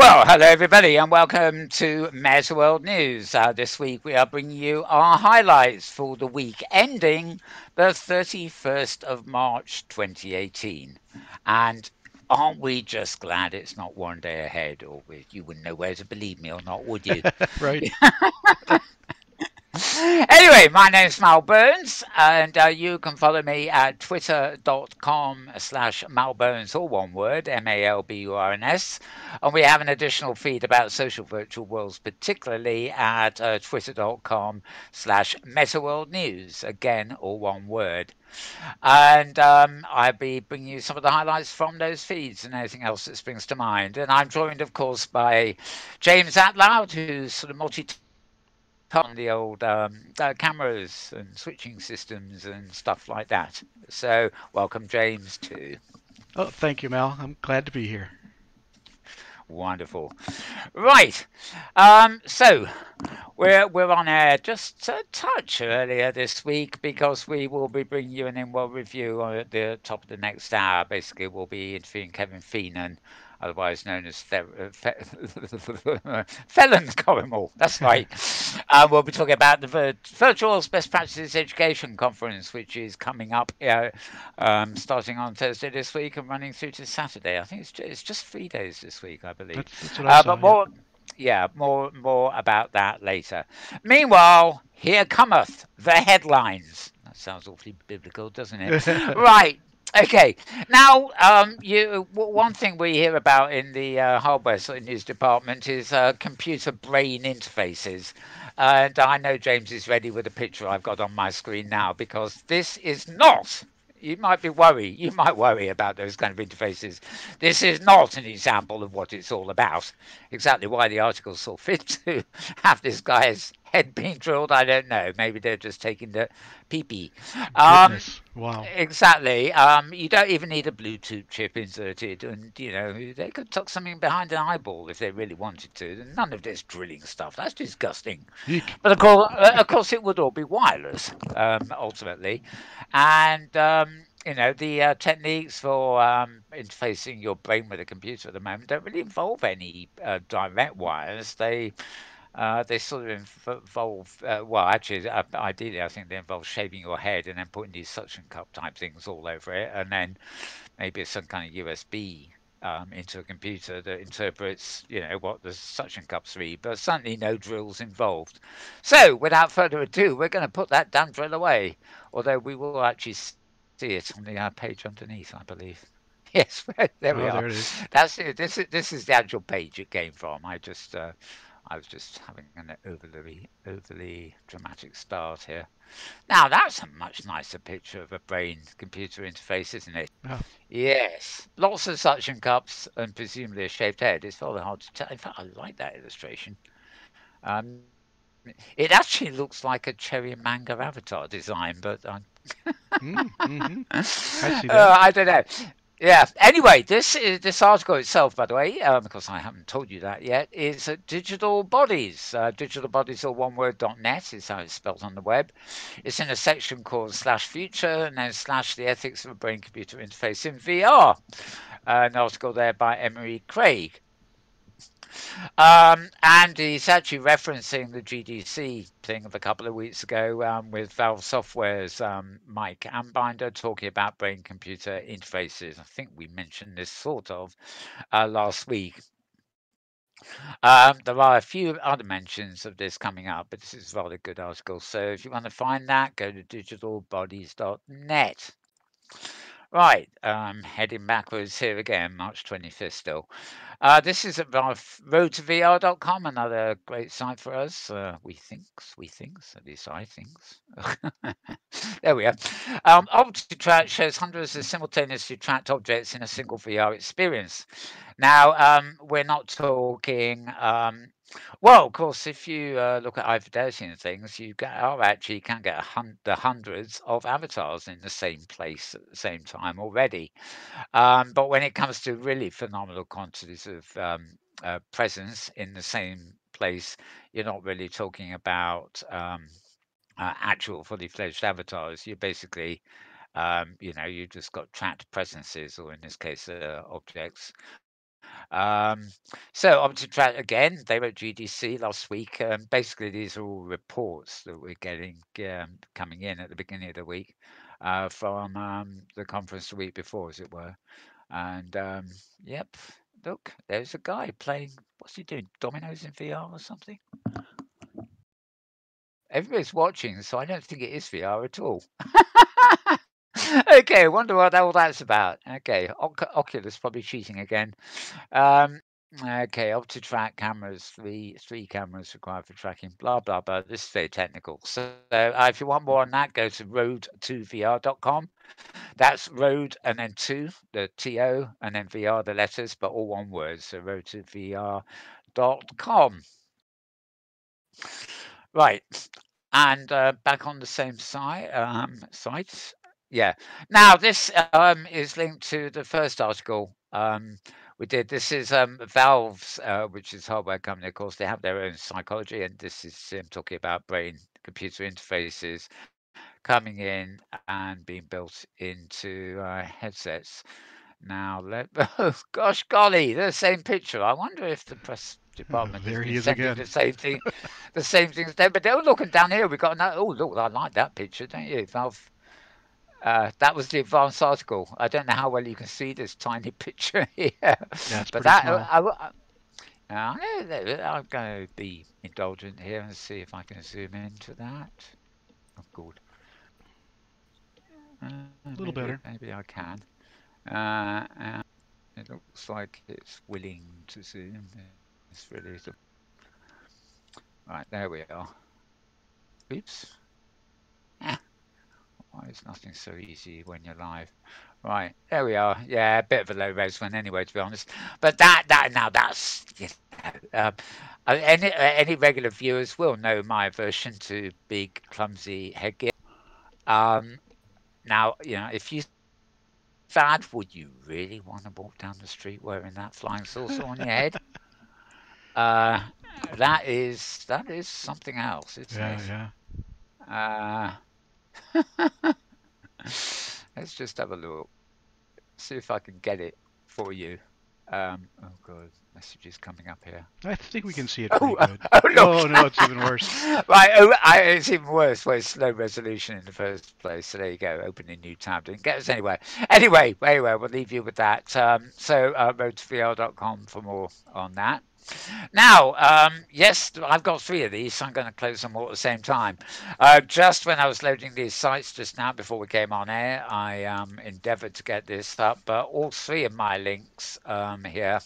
Well, hello everybody, and welcome to Metaworld News. This week we are bringing you our highlights for the week ending the 31st of March 2018. And aren't we just glad it's not one day ahead, or you wouldn't know whether to believe me or not, would you? Right. Anyway, my name's Mal Burns, and you can follow me at twitter.com/MalBurns, all one word, MALBURNS. And we have an additional feed about social virtual worlds, particularly at twitter.com/MetaWorld News, again, all one word. And I'll be bringing you some of the highlights from those feeds and anything else that springs to mind. And I'm joined, of course, by James Atloud, who's sort of on the old cameras and switching systems and stuff like that. So, welcome, James, too. Oh, thank you, Mal. I'm glad to be here. Wonderful. Right. So we're on air just a touch earlier this week because we will be bringing you an in-world review at the top of the next hour. Basically, we'll be interviewing Kevin Feenan, otherwise known as Felon Corrimal. That's right. We'll be talking about the Virtual Best Practices Education Conference, which is coming up starting on Thursday this week and running through to Saturday. I think it's just 3 days this week, I believe. That's what I saw. But Yep. more about that later. Meanwhile, here cometh the headlines. That sounds awfully biblical, doesn't it? Right. Okay. Now, one thing we hear about in the hardware sort of news department is computer brain interfaces. And I know James is ready with the picture I've got on my screen now because this is not. You might worry about those kind of interfaces. This is not an example of what it's all about. Exactly why the article saw fit to have this guy's head being drilled, I don't know. Maybe they're just taking the pee-pee. Um, Goodness. Wow. exactly. You don't even need a Bluetooth chip inserted, and they could tuck something behind an eyeball if they really wanted to. None of this drilling stuff. That's disgusting. Eek. But of course, it would all be wireless ultimately, and the techniques for interfacing your brain with a computer at the moment don't really involve any direct wires. They sort of involve, well, actually, ideally, I think they involve shaving your head and then putting these suction cup type things all over it, and then maybe some kind of USB into a computer that interprets, what the suction cups read, but certainly no drills involved. So, without further ado, we're going to put that damn drill away, although we will actually see it on the page underneath, I believe. Yes, there we are. Oh, there it is. That's it. This is the actual page it came from. I was just having an overly dramatic start here. Now that's a much nicer picture of a brain computer interface, isn't it? Oh, Yes, lots of suction cups and presumably a shaved head. It's rather hard to tell. In fact, I like that illustration. It actually looks like a cherry manga avatar design, but I see I that. don't know. Yeah. Anyway, this article itself, by the way, because I haven't told you that yet, is at Digital Bodies. Digital Bodies, or one word, .net is how it's spelled on the web. It's in a section called /future and then /the ethics of a brain computer interface in VR. An article there by Emery Craig. And he's actually referencing the GDC thing of a couple of weeks ago with Valve Software's Mike Ambinder talking about brain computer interfaces. I think we mentioned this sort of last week. There are a few other mentions of this coming up, but this is a rather good article. So if you want to find that, go to digitalbodies.net. Right, heading backwards here again, March 25th still. This is at roadtovr.com, another great site for us. We thinks, at least I thinks. There we are. OptiTrack shows hundreds of simultaneously tracked objects in a single VR experience. Now, we're not talking. Well, of course, if you look at high fidelity and things, you can get the hundreds of avatars in the same place at the same time already. But when it comes to really phenomenal quantities of presence in the same place, you're not really talking about actual fully fledged avatars. You basically, you just got tracked presences, or in this case, objects. Um, so OptiTrack again, they wrote GDC last week. Basically, these are all reports that we're getting coming in at the beginning of the week from the conference the week before, as it were. And yep, look, there's a guy playing. What's he doing? Dominoes in VR or something? Everybody's watching, so I don't think it is VR at all. Okay, wonder what all that's about. Okay, Oculus probably cheating again. Um, okay, OptiTrack cameras, three cameras required for tracking. Blah blah blah. This is very technical. So if you want more on that, go to road2vr.com. That's road and then two, the TO, and then VR, the letters, but all one word. So road2vr.com. Right. And back on the same site. Yeah. Now this is linked to the first article we did. This is Valve's, which is a hardware company. Of course, they have their own psychology, and this is talking about brain-computer interfaces coming in and being built into headsets. Now, oh gosh, golly, the same picture. I wonder if the press department has There been he is sending again. the same things there. But oh, look, and down here we've got another. Oh, look, I like that picture, don't you, Valve? That was the advanced article. I don't know how well you can see this tiny picture here, Yeah, it's but pretty that small. I'm going to be indulgent here and see if I can zoom into that. Oh, good. A little Maybe better. I can. And it looks like it's willing to zoom. It's really right. There we are. Oops. Ah, why is nothing so easy when you're live? Right, there we are. Yeah, a bit of a low res one anyway, to be honest. But that now that's any regular viewers will know my aversion to big clumsy headgear. Um, now if you see that, would you really want to walk down the street wearing that flying saucer on your head? Uh, that is something else, isn't Yeah, it? yeah. Uh, let's just have a look. See if I can get it for you. Oh god, messages coming up here. I think we can see it pretty Oh, good. oh look! Oh no, it's even worse. Right, it's even worse where it's slow resolution in the first place. So there you go, open a new tab. Didn't get us anywhere. Anyway, we'll leave you with that. So road2vr.com for more on that. Now, yes, I've got three of these, so I'm going to close them all at the same time. Just when I was loading these sites just now before we came on air, I endeavored to get this up, but all three of my links here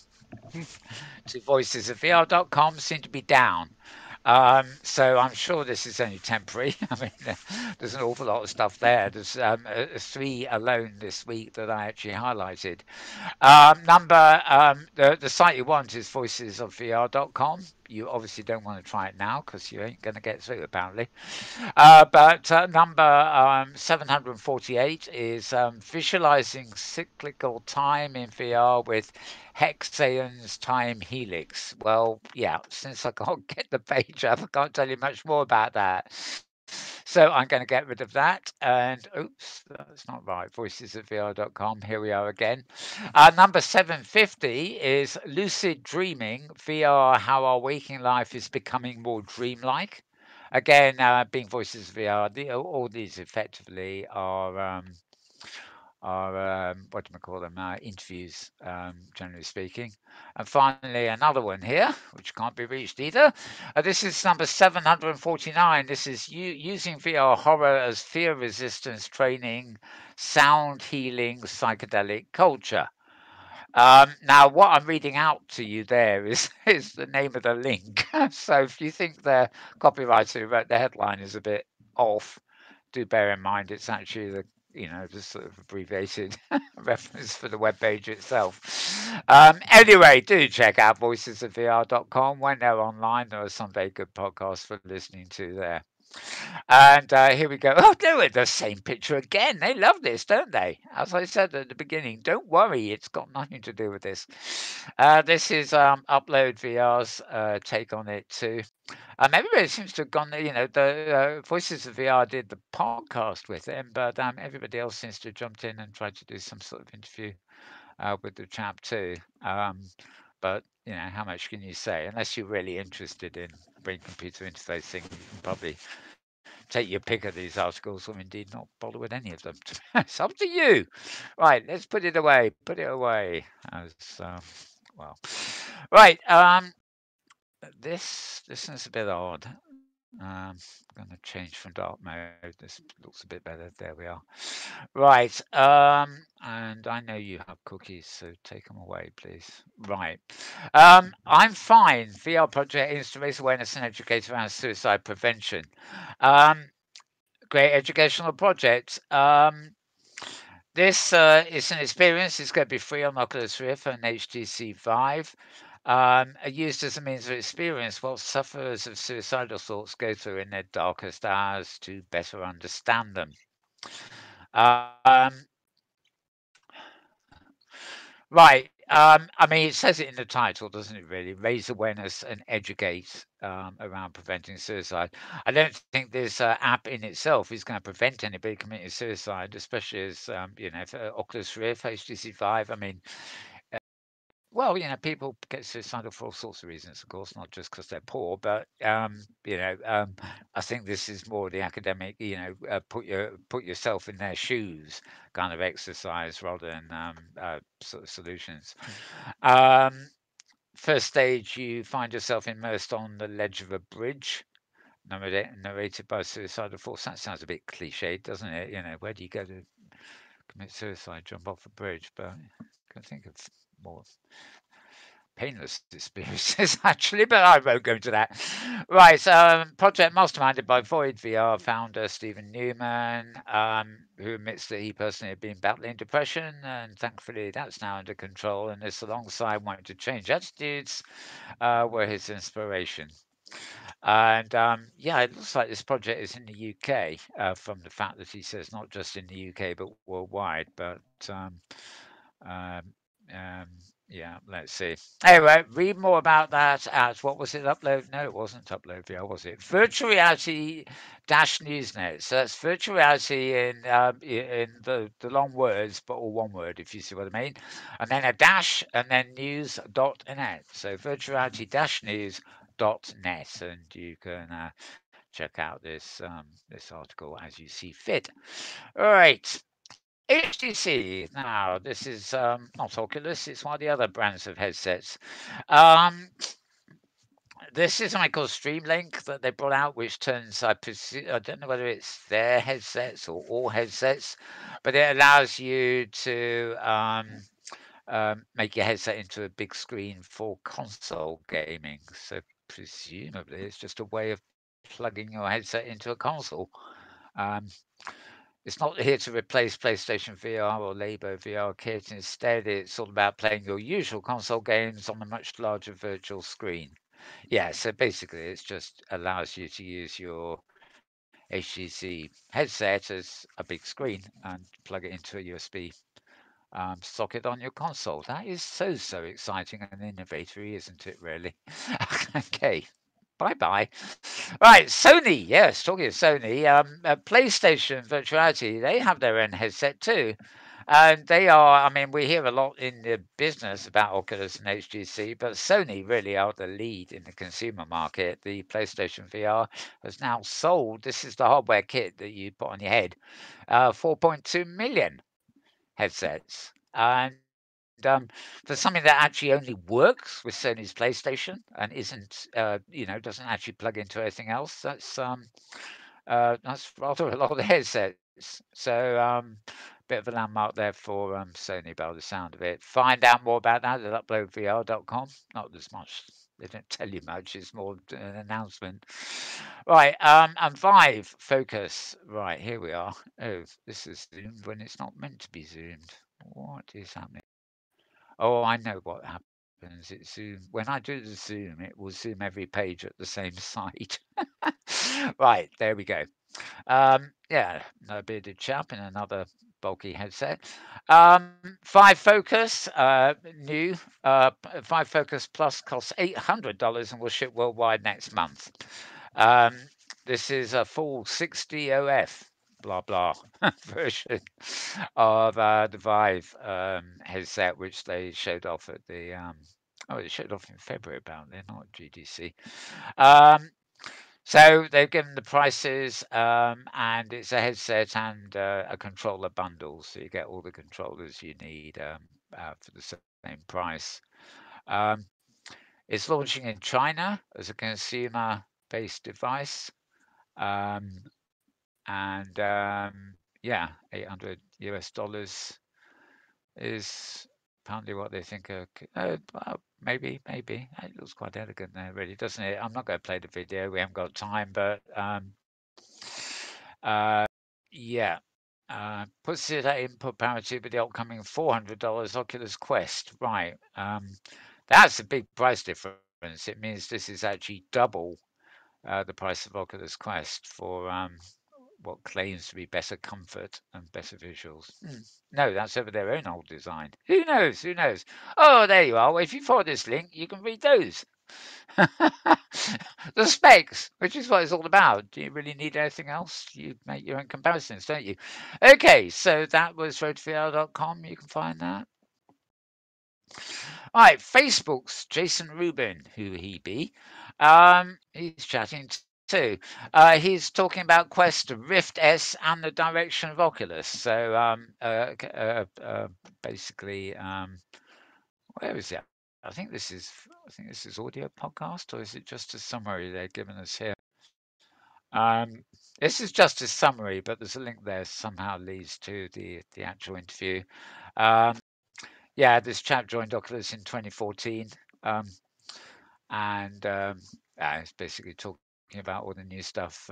to voicesofvr.com seem to be down. So I'm sure this is only temporary. I mean, there's an awful lot of stuff there. There's three alone this week that I actually highlighted. The site you want is voicesofvr.com. You obviously don't want to try it now because you ain't going to get through apparently. But number 748 is visualizing cyclical time in VR with Hexagon's time helix. Well, yeah, since I can't get the page up, I can't tell you much more about that. So I'm going to get rid of that. And oops, that's not right. Voicesofvr.com. Here we are again. Number 750 is lucid dreaming VR, how our waking life is becoming more dreamlike. Again, being Voices of VR, all these effectively are what do we call them? Interviews, generally speaking. And finally, another one here, which can't be reached either. This is number 749. This is using VR horror as fear resistance training, sound healing, psychedelic culture. Now, what I'm reading out to you there is is the name of the link. So if you think the copywriter who wrote the headline is a bit off, do bear in mind it's actually the sort of abbreviated reference for the web page itself. Anyway, do check out voicesofvr.com when they're online. There are some very good podcasts for listening to there. And here we go. Oh, do it. The same picture again. They love this, don't they? As I said at the beginning, don't worry. It's got nothing to do with this. This is Upload VR's take on it too. Everybody seems to have gone. The Voices of VR did the podcast with him, but everybody else seems to have jumped in and tried to do some sort of interview with the chap too. Um, but how much can you say? Unless you're really interested in brain-computer interface thing, you can probably take your pick of these articles, or indeed not bother with any of them. It's up to you. Right, let's put it away. Put it away. As well, right. This is a bit odd. I'm going to change from dark mode. This looks a bit better. There we are. Right. And I know you have cookies, so take them away, please. Right. I'm fine. VR project aims to raise awareness and educate around suicide prevention. Um, Great educational project. This is an experience. It's going to be free on Oculus Rift and HTC Vive. Used as a means of experience what sufferers of suicidal thoughts go through in their darkest hours to better understand them. Um, right. I mean, it says it in the title, doesn't it? Really, raise awareness and educate around preventing suicide. I don't think this app in itself is going to prevent anybody committing suicide, especially as for Oculus Rift, HTC Vive. I mean, well, people get suicidal for all sorts of reasons, of course, not just because they're poor, but I think this is more the academic, put yourself in their shoes kind of exercise rather than sort of solutions. Um, First stage, you find yourself immersed on the ledge of a bridge, narrated by a suicidal force. That sounds a bit cliched, doesn't it? Where do you go to commit suicide? Jump off a bridge, but I can think of more painless experiences actually, but I won't go into that. Right, project masterminded by Void VR founder Stephen Newman, who admits that he personally had been battling depression, and thankfully that's now under control. And this, alongside wanting to change attitudes, were his inspiration. And yeah, it looks like this project is in the UK from the fact that he says not just in the UK but worldwide. But um, um, yeah, let's see. Anyway, read more about that at what was it? Upload? No, it wasn't Upload VR, was it? Virtual Reality Dash Newsnet. So that's virtual reality in the long words, but all one word, if you see what I mean. And then a dash, and then news.net. So virtual reality dash news.net, and you can check out this article as you see fit. All right. HTC. Now, this is not Oculus, it's one of the other brands of headsets. Um, this is something called Streamlink that they brought out, which turns, I don't know whether it's their headsets or all headsets, but it allows you to make your headset into a big screen for console gaming. So, presumably, it's just a way of plugging your headset into a console. Um, It's not here to replace PlayStation VR or Labo VR kit. Instead, it's all about playing your usual console games on a much larger virtual screen. Yeah, so basically, it just allows you to use your HTC headset as a big screen and plug it into a USB socket on your console. That is so exciting and innovatory, isn't it, really? Okay, bye bye. Right, Sony. Yes, talking of Sony, PlayStation Virtuality, they have their own headset too. And they are, I mean, we hear a lot in the business about Oculus and HTC, but Sony really are the lead in the consumer market. The PlayStation VR has now sold, this is the hardware kit that you put on your head, 4.2 million headsets. And for something that actually only works with Sony's PlayStation and isn't, doesn't actually plug into anything else, that's rather a lot of headsets. So, bit of a landmark there for Sony by the sound of it. Find out more about that at uploadvr.com. Not as much. They don't tell you much. It's more an announcement. Right, and Vive focus. Right, here we are. Oh, this is zoomed when it's not meant to be zoomed. What is happening? Oh, I know what happens. It zooms. When I do the zoom, it will zoom every page at the same side. Right, there we go. Yeah, no bearded chap in another bulky headset. Five Focus, new. Five Focus Plus costs $800 and will ship worldwide next month. Um, this is a full 60 OF, blah blah, version of the Vive headset, which they showed off at the Oh, it shut off in February apparently, not GDC. Um, so they've given the prices, and it's a headset and a controller bundle, so you get all the controllers you need for the same price. Um, it's launching in China as a consumer-based device, um, and yeah, $800 is apparently what they think are. Well, maybe it looks quite elegant there, really, doesn't it? I'm not going to play the video. We haven't got time, but uh, yeah. Puts it at input parity with the upcoming $400 Oculus Quest. Right. That's a big price difference. It means this is actually double the price of Oculus Quest for what claims to be better comfort and better visuals. No, that's over their own old design. Who knows? Who knows? Oh, there you are. Well, if you follow this link, you can read those. The specs, which is what it's all about. Do you really need anything else? You make your own comparisons, don't you? Okay, so that was roadvr.com. You can find that. All right, Facebook's Jason Rubin, who he be, he's chatting too. He's talking about Quest, Rift S, and the direction of Oculus. So basically, where is it? I think this is audio podcast, or is it just a summary they're giving us here? Um, this is just a summary, but there's a link there somehow leads to the actual interview. Um, yeah, this chap joined Oculus in 2014. Um, and it's basically talking about all the new stuff.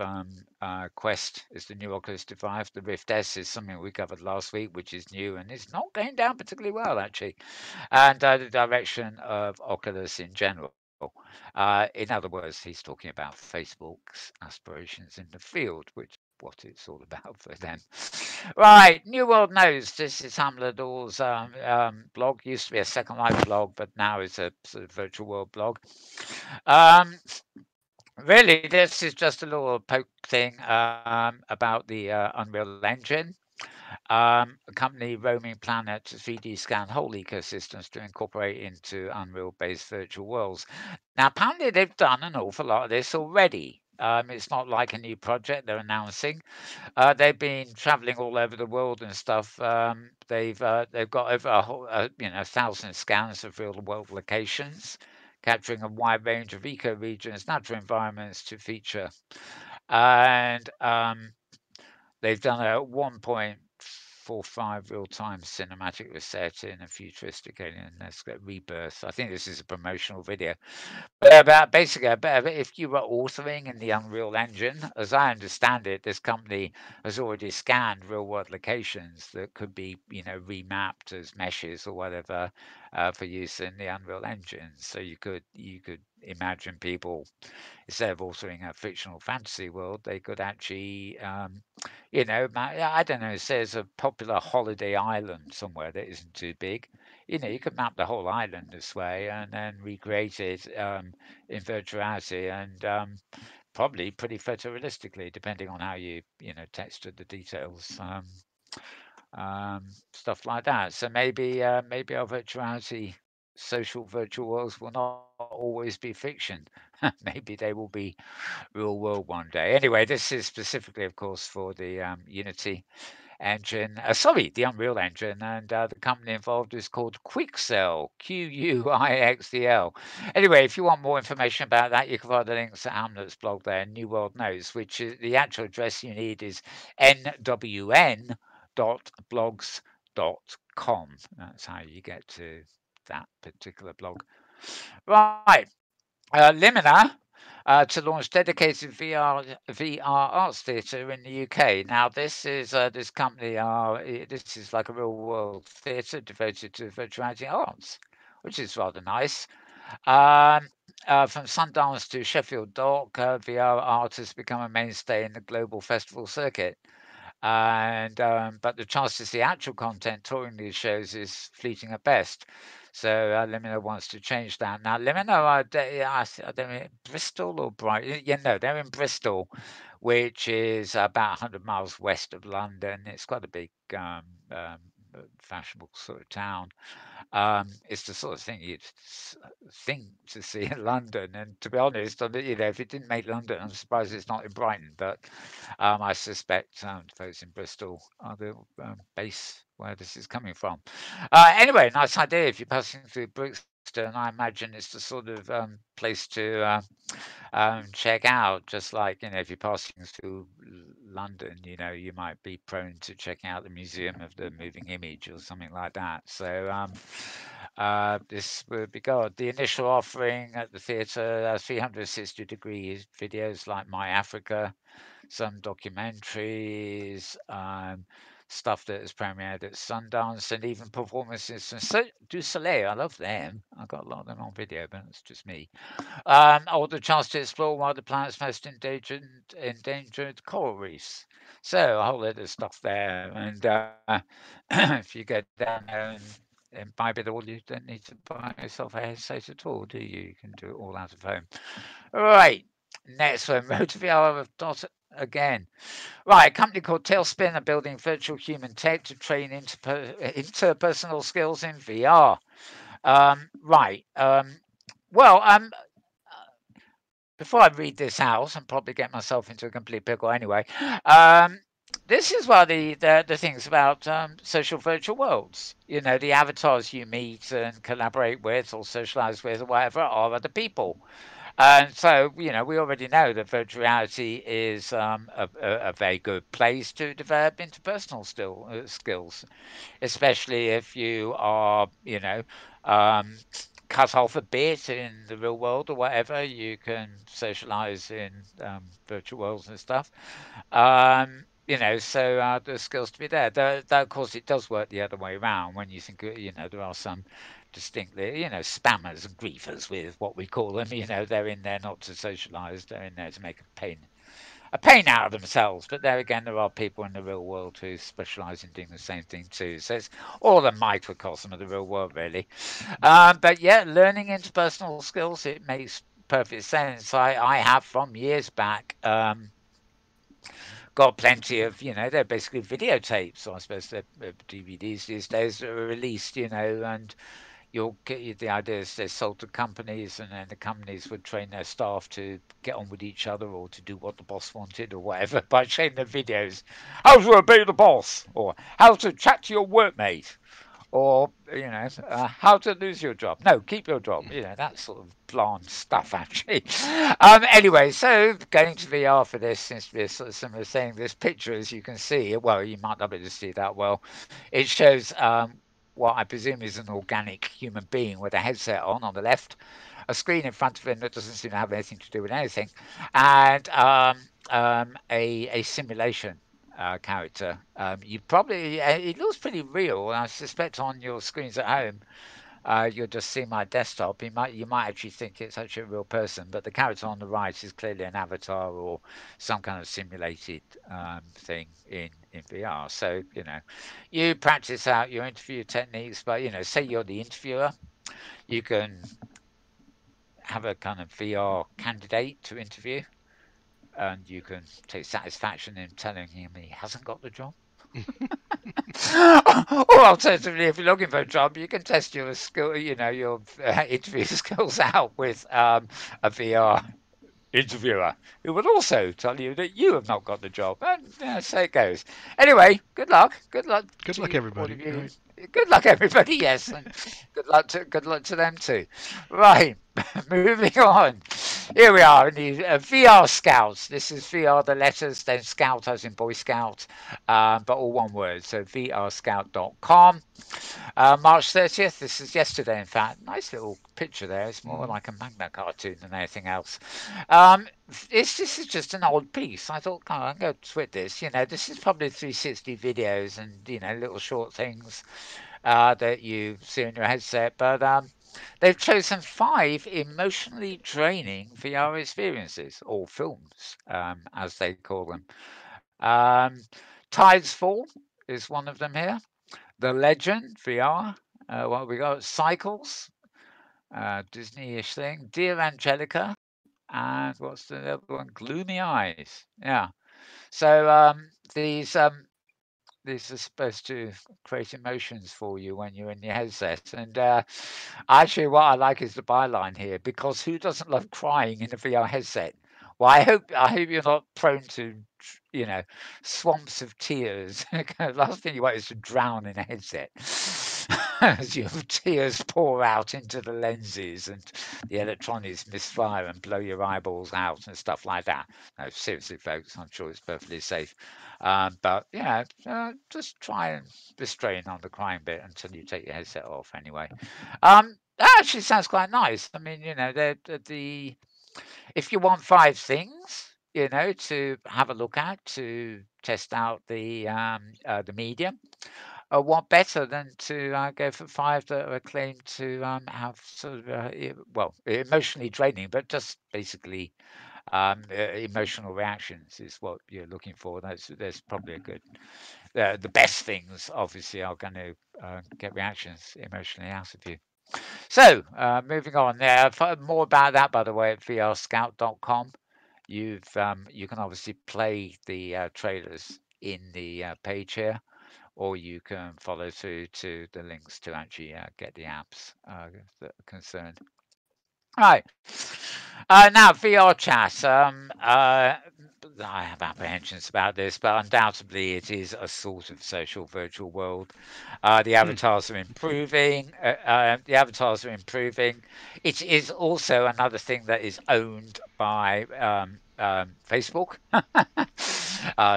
Quest is the new Oculus device. The Rift S is something we covered last week, which is new and it's not going down particularly well, actually. And the direction of Oculus in general. In other words, he's talking about Facebook's aspirations in the field, which what it's all about for them. Right, New World Knows. This is Hamler Dawes' blog. Used to be a Second Life blog, but now it's a sort of virtual world blog. Um, Really, this is just a little poke thing about the Unreal Engine. A company roaming planet to 3D scan whole ecosystems to incorporate into Unreal-based virtual worlds. Now, apparently, they've done an awful lot of this already. It's not like a new project they're announcing. They've been traveling all over the world and stuff. They've got over a whole, 1,000 scans of real-world locations, capturing a wide range of eco-regions, natural environments to feature. And they've done a 1.45 real-time cinematic reset in a futuristic alien rebirth. I think this is a promotional video. But about basically, if you were authoring in the Unreal Engine, as I understand it, this company has already scanned real-world locations that could be, remapped as meshes or whatever for use in the Unreal Engine. So you could imagine people, instead of authoring a fictional fantasy world, they could actually, I don't know, say there's a popular holiday island somewhere that isn't too big. You could map the whole island this way and then recreate it in virtual reality and probably pretty photorealistically, depending on how textured the details. Stuff like that. So maybe our virtuality social virtual worlds will not always be fiction. Maybe they will be real world one day. Anyway, this is specifically, of course, for the Unity engine. Sorry, the Unreal Engine, and the company involved is called Quixel, Quixel. Anyway, if you want more information about that, you can find the links at Hamlet's blog there, New World Knows, which is the actual address you need is nwn.blogs.com. That's how you get to that particular blog. Right. Limina to launch dedicated VR arts theatre in the UK. Now, this is this company. This is like a real world theatre devoted to virtuality arts, which is rather nice. Um, from Sundance to Sheffield Dock, VR art has become a mainstay in the global festival circuit. And but the chance to see actual content touring these shows is fleeting at best. So Limino wants to change that. Now Limino are I don't know, Bristol or Brighton. Yeah, no, they're in Bristol, which is about 100 miles west of London. It's quite a big fashionable sort of town. It's the sort of thing you'd think to see in London. And to be honest, if it didn't make London, I'm surprised it's not in Brighton. But I suspect folks in Bristol are the base where this is coming from. Anyway, nice idea. If you're passing through Brixton, I imagine it's the sort of place to check out. Just like, if you're passing through London, you might be prone to checking out the Museum of the Moving Image or something like that. So this would be good. The initial offering at the theatre, 360 degree videos like My Africa, some documentaries, stuff that is premiered at Sundance, and even performances from Du Soleil. I love them. I got a lot of them on video, but it's just me. Or the chance to explore one of the planet's most endangered coral reefs. So a whole lot of stuff there. And if you get down there and imbibe it all, you don't need to buy yourself a headset at all, do you? You can do it all out of home. Right. Next one, Motor VR dot again. Right, a company called Tailspin are building virtual human tech to train interpersonal skills in VR. Right. Well, before I read this out and probably get myself into a complete pickle anyway, this is one of the things about social virtual worlds. The avatars you meet and collaborate with or socialize with or whatever are other people. And so, we already know that virtual reality is a very good place to develop interpersonal skills, especially if you are, um, cut off a bit in the real world or whatever. You can socialize in virtual worlds and stuff. So the skills to be there. Though, of course, it does work the other way around when you think, there are some distinctly, spammers and griefers with what we call them. They're in there not to socialize, they're in there to make a pain out of themselves. But there again, there are people in the real world who specialize in doing the same thing too. So it's all a microcosm of the real world, really. But yeah, learning interpersonal skills, it makes perfect sense. I have from years back. Got plenty of, they're basically videotapes, or I suppose they're DVDs these days that are released, and you'll get the idea is they're sold to companies, and then the companies would train their staff to get on with each other or to do what the boss wanted or whatever by showing their videos. How to obey the boss, or how to chat to your workmate, or how to lose your job. No, keep your job. That sort of bland stuff, actually. Anyway, so going to VR for this seems to be a sort of similar thing. This picture, as you can see, well, you might not be able to see that well. It shows what I presume is an organic human being with a headset on the left, a screen in front of him that doesn't seem to have anything to do with anything, and a simulation character. You probably it looks pretty real. I suspect on your screens at home, you'll just see my desktop. You might actually think it's actually a real person, but the character on the right is clearly an avatar or some kind of simulated thing in VR. So you practice out your interview techniques, but say you're the interviewer, you can have a kind of VR candidate to interview, and you can take satisfaction in telling him he hasn't got the job. Or alternatively, if you're looking for a job, you can test your skill, your interview skills out with a VR interviewer who will also tell you that you have not got the job. And so it goes. Anyway, good luck. Good luck Good luck, to all of everybody. you. Right. Good luck, everybody. Yes, and good luck to them too. Right, moving on. Here we are in the VR Scouts. This is VR the letters, then Scout as in Boy Scout, but all one word. So vrscout.com. March 30th. This is yesterday, in fact. Nice little picture there. It's more Mhm. like a manga cartoon than anything else. Um, this is just an old piece. I thought, oh, I'm going to tweet this. This is probably 360 videos and little short things that you see in your headset. But they've chosen 5 emotionally draining VR experiences or films, as they call them. Um, Tides Fall is one of them here. The Legend VR. What have we got? Cycles, Disney-ish thing. Dear Angelica, and what's the other one? Gloomy Eyes. Yeah. So these These are supposed to create emotions for you when you're in your headset. And actually, what I like is the byline here because who doesn't love crying in a VR headset? Well, I hope you're not prone to, you know, swamps of tears. The last thing you want is to drown in a headset. As your tears pour out into the lenses and the electronics misfire and blow your eyeballs out and stuff like that. No, seriously, folks, I'm sure it's perfectly safe. But yeah, just try and restrain on the crying bit until you take your headset off anyway. That actually sounds quite nice. I mean, you know, the if you want five things, you know, to have a look at to test out the medium, what better than to go for five that are claimed to have sort of well, emotionally draining, but just basically emotional reactions is what you're looking for. That's probably a good. The best things, obviously, are going to get reactions emotionally out of you. So, moving on. More about that, by the way, at vrscout.com. You can obviously play the trailers in the page here, or you can follow through to the links to actually get the apps that are concerned. Right. Now, VR chat. I have apprehensions about this, but undoubtedly it is a sort of social virtual world. The Hmm. avatars are improving. The avatars are improving. It is also another thing that is owned by Facebook.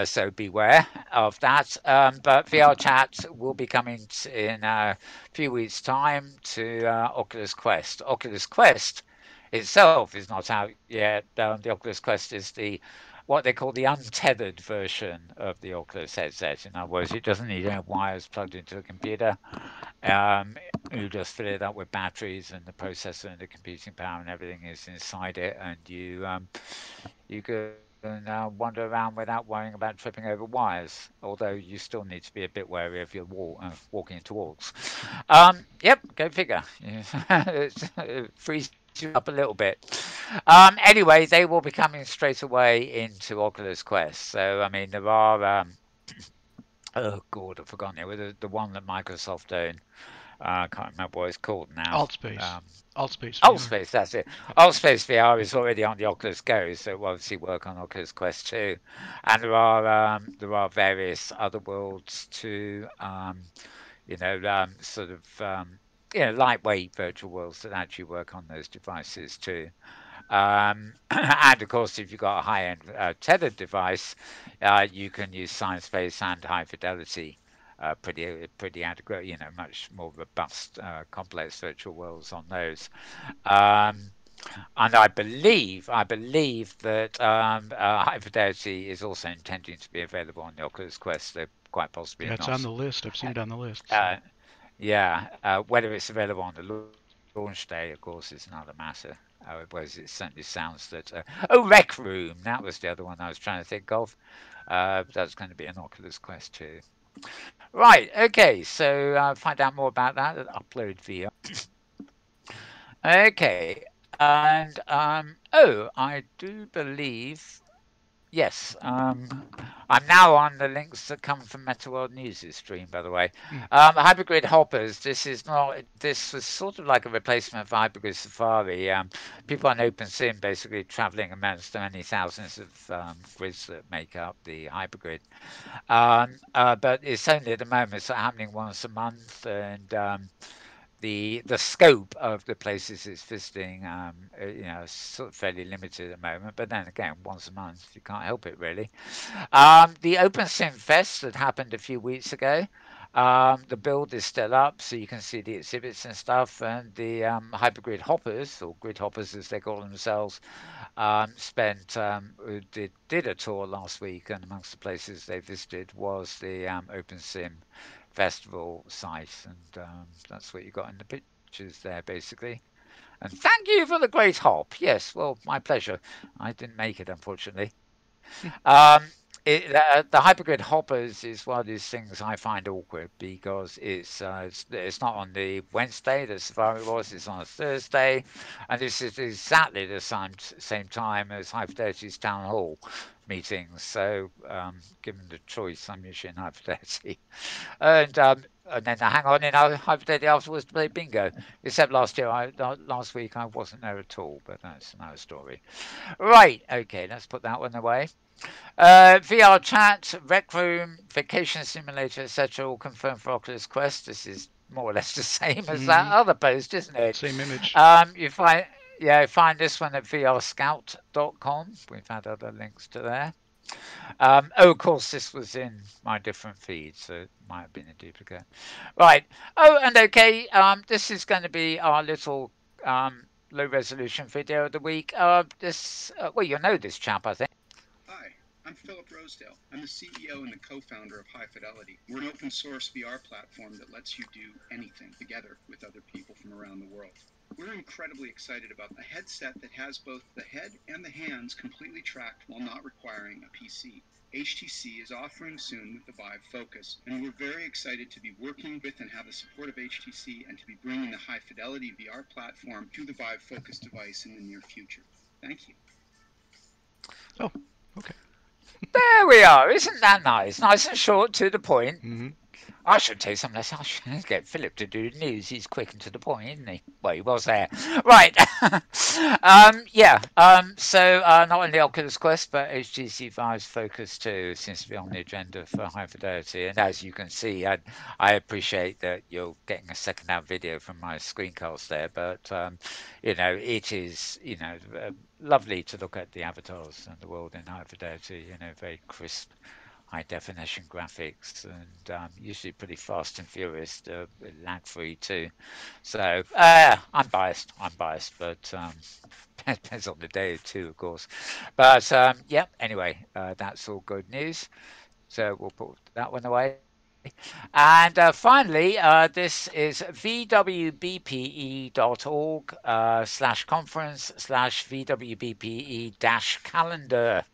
So beware of that. But VR chat will be coming in a few weeks' time to Oculus Quest. Oculus Quest itself is not out yet. The Oculus Quest is what they call the untethered version of the Oculus headset. In other words, it doesn't need any wires plugged into a computer. Um, you just fill it up with batteries, and the processor and the computing power and everything is inside it, and you can wander around without worrying about tripping over wires. Although you still need to be a bit wary of your walking into walls. Yep, go figure. It frees you up a little bit. Anyway, they will be coming straight away into Oculus Quest. So I mean, there are. Oh God, I've forgotten it. The one that Microsoft own. I can't remember what it's called now. Altspace. Um, Altspace VR. Allspace, that's it. Yeah. Allspace VR is already on the Oculus Go, so it will obviously work on Oculus Quest 2. And there are various other worlds too. Sort of lightweight virtual worlds that actually work on those devices too. And of course, if you've got a high-end tethered device, you can use science space and high fidelity. Pretty adequate, much more robust, complex virtual worlds on those. Um, and I believe that high fidelity is also intending to be available on the Oculus Quest. So quite possibly Yeah, it's on not. the list. I've seen it on the list. So Uh, yeah, whether it's available on the launch day, of course, is another matter. Whereas it certainly sounds that. Rec Room, that was the other one I was trying to think of. That's going to be an Oculus Quest 2. Right, okay, so find out more about that at Upload VR. Okay, and I do believe yes. I'm now on the links that come from Metaworld News' stream, by the way. hmm. Hypergrid hoppers. This is not. This was sort of like a replacement for Hypergrid Safari. People on OpenSim basically traveling amongst the many thousands of grids that make up the hypergrid. But it's only at the moment it's happening once a month, and the scope of the places it's visiting, is sort of fairly limited at the moment. But then again, once a month, you can't help it really. The Open Sim Fest that happened a few weeks ago. The build is still up, so you can see the exhibits and stuff. And the hypergrid hoppers, or grid hoppers as they call themselves, spent did a tour last week, and amongst the places they visited was the Open Sim Festival site, and that's what you got in the pictures there, basically. And thank you for the great hop. Yes, well, my pleasure. I didn't make it, unfortunately. The hypergrid hoppers is one of these things I find awkward because it's not on the Wednesday that Safari was, it's on a Thursday, and this is exactly the same time as High Fidelity's town hall meetings. So, given the choice, I'm usually in High Fidelity, and then I hang on in High Fidelity afterwards to play bingo. Except last week I wasn't there at all, but that's another story. Right, okay, let's put that one away. VR chat, Rec Room, Vacation Simulator, etc. all confirmed for Oculus Quest. This is more or less the same as that Mm-hmm. other post, isn't it? Same image. You find yeah, find this one at vrscout.com. We've had other links to there. Oh, of course, this was in my different feed, so it might have been a duplicate. Right. Oh, and okay, this is going to be our little low resolution video of the week. Well, you know this chap, I think. Hi, I'm Philip Rosedale. I'm the CEO and the co-founder of High Fidelity. We're an open source VR platform that lets you do anything together with other people from around the world. We're incredibly excited about a headset that has both the head and the hands completely tracked while not requiring a PC. HTC is offering soon with the Vive Focus, and we're very excited to be working with and have the support of HTC and to be bringing the High Fidelity VR platform to the Vive Focus device in the near future. Thank you. Oh, okay. There we are. Isn't that nice? Nice and short, to the point. Mm-hmm. I should tell you something else. I should get Philip to do the news. He's quick and to the point, isn't he? Well, he was there. Right. Yeah. Not only Oculus Quest, but HTC Vive's Focus 2 seems to be on the agenda for High Fidelity. And as you can see, I appreciate that you're getting a second-hand video from my screencast there. But, it is, lovely to look at the avatars and the world in High Fidelity, very crisp high definition graphics and usually pretty fast and furious, lag free too. So I'm biased. But depends on the day too, of course. But yeah, anyway, that's all good news. So we'll put that one away. And finally, this is vwbpe.org /conference /vwbpe calendar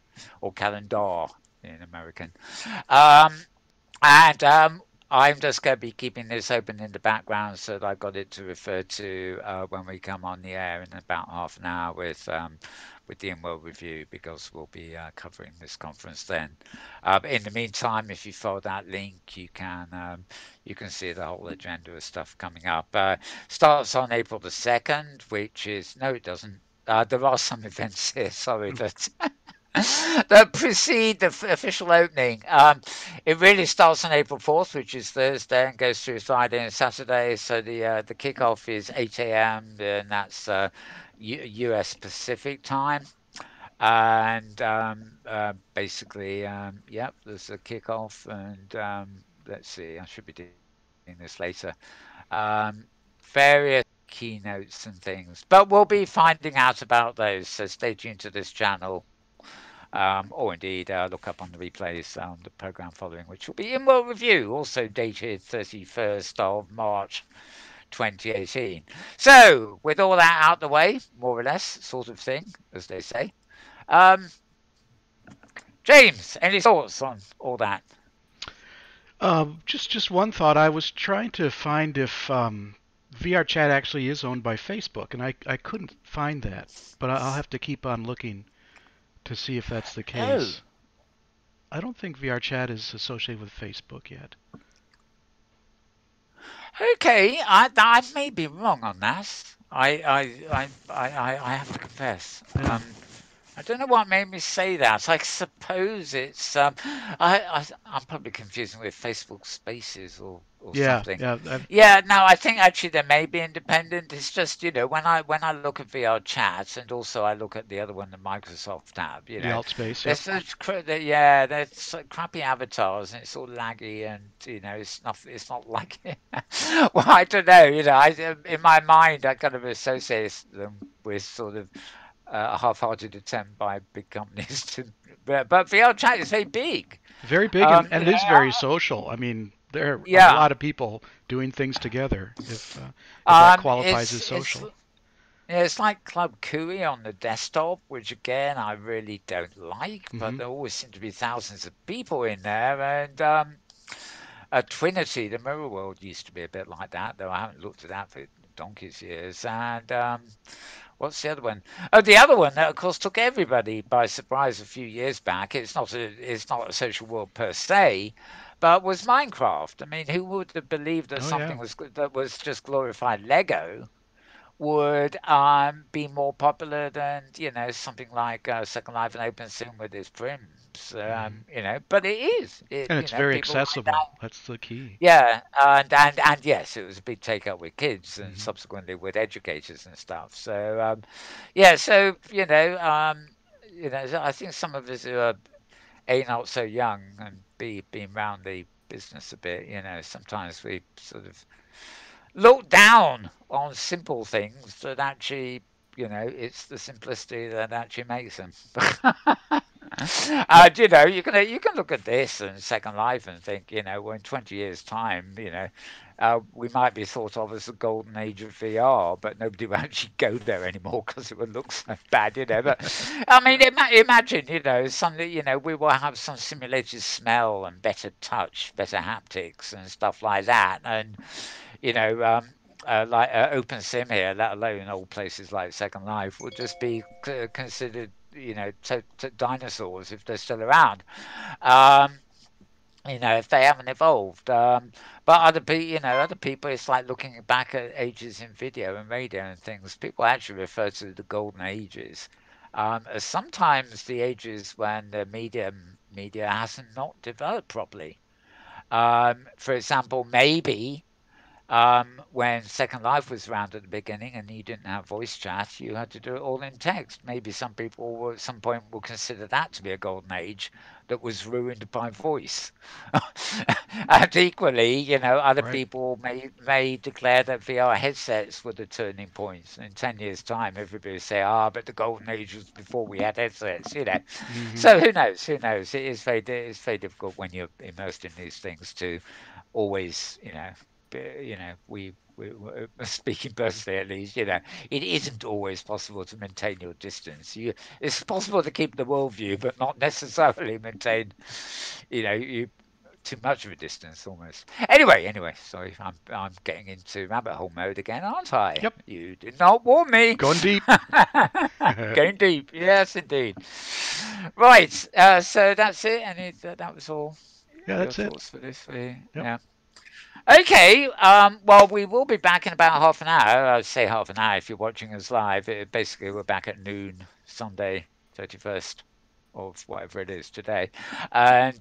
or calendar in American. Um, and I'm just going to be keeping this open in the background so that I've got it to refer to when we come on the air in about half an hour with the InWorld review because we'll be covering this conference then. In the meantime, if you follow that link, you can see the whole agenda of stuff coming up. Starts on April the 2nd, which is no, it doesn't. There are some events here. Sorry, that that precede the official opening. It really starts on April 4th, which is Thursday, and goes through Friday and Saturday. So the kickoff is 8 a.m. and that's U.S. Pacific time. And basically, yep, there's a kickoff, and let's see, I should be doing this later. Various keynotes and things, but we'll be finding out about those. So stay tuned to this channel. Or indeed look up on the replays on the program following, which will be in World Review, also dated 31st of March 2018. So, with all that out the way, more or less, sort of thing, as they say, um, James, any thoughts on all that? Just one thought. I was trying to find if VR Chat actually is owned by Facebook, and I couldn't find that. But I'll have to keep on looking to see if that's the Oh, case. I don't think VR Chat is associated with Facebook yet. okay. I may be wrong on that. I have to confess. Yeah. I don't know what made me say that. I suppose it's I'm probably confusing with Facebook Spaces or Yeah, something. yeah. Yeah, no, I think actually they may be independent. It's just, when I look at VR chat and also I look at the other one, the Microsoft tab, The alt space. they're Yep. they're such crappy avatars and it's all laggy and it's not like well, I don't know, in my mind I kind of associate them with sort of a half-hearted attempt by big companies to, but VR chat is very big. Very big and it is very social. I mean, there are a Yeah. lot of people doing things together. If that qualifies as social. Yeah, it's like Club Cooey on the desktop, which again I really don't like, but Hmm. there always seem to be thousands of people in there. And Trinity, the Mirror World, used to be a bit like that, though I haven't looked at that for donkey's years. And what's the other one? Oh, the other one that, of course, took everybody by surprise a few years back. It's not a social world per se, but was Minecraft. I mean, who would have believed that Oh something yeah. that was just glorified Lego would be more popular than something like Second Life and Open Sim with its prims. Hmm. But it is. And it's very People like accessible. that. That's the key. Yeah, and yes, it was a big take up with kids and Hmm. subsequently with educators and stuff. So yeah, so I think some of us who are A, not so young, and B, been around the business a bit, sometimes we sort of look down on simple things that actually, it's the simplicity that actually makes them. Yep. You can look at this and Second Life and think, well, in 20 years' time, we might be thought of as the golden age of VR, but nobody will actually go there anymore because it would look so bad. But I mean, imagine, something, we will have some simulated smell and better touch, better haptics and stuff like that, and like Open Sim here, let alone old places like Second Life, would just be considered, dinosaurs if they're still around. Um, if they haven't evolved. But other people, it's like looking back at ages in video and radio and things. People actually refer to the golden ages as sometimes the ages when the media hasn't not developed properly. For example, maybe when Second Life was around at the beginning and you didn't have voice chat, you had to do it all in text. Maybe some people will, at some point will consider that to be a golden age that was ruined by voice. And equally, other Right. people may declare that VR headsets were the turning points. In 10 years' time, everybody will say, but the golden age was before we had headsets. Hmm. So who knows? Who knows? It's very difficult when you're immersed in these things to always, we speaking personally at least, it isn't always possible to maintain your distance. It's possible to keep the worldview, but not necessarily maintain, you too much of a distance almost. Anyway, sorry, I'm getting into rabbit hole mode again, aren't I? Yep. You did not warn me. Going deep. Going deep, yes, indeed. Right, so that's it, and that was all Yeah, your that's it. thoughts for this. Yep. Yeah. Okay, well, we will be back in about half an hour. I'd say half an hour if you're watching us live. Basically, we're back at noon, Sunday, 31st of whatever it is today. And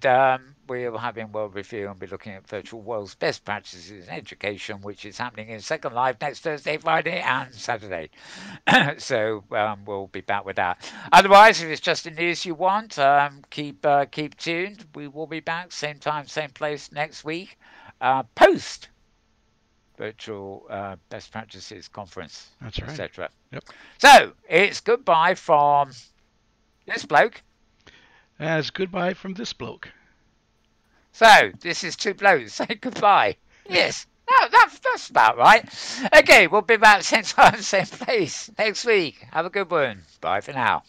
we're having World Review and be looking at virtual world's best practices in education, which is happening in Second Life next Thursday, Friday, and Saturday. So we'll be back with that. Otherwise, if it's just the news you want, keep tuned. We will be back same time, same place next week. Post virtual best practices conference, That's right. etc. Yep. So it's goodbye from this bloke. As goodbye from this bloke. So this is two blokes saying goodbye. Yes. No, that's about right. Okay, we'll be back same time, same place next week. Have a good one. Bye for now.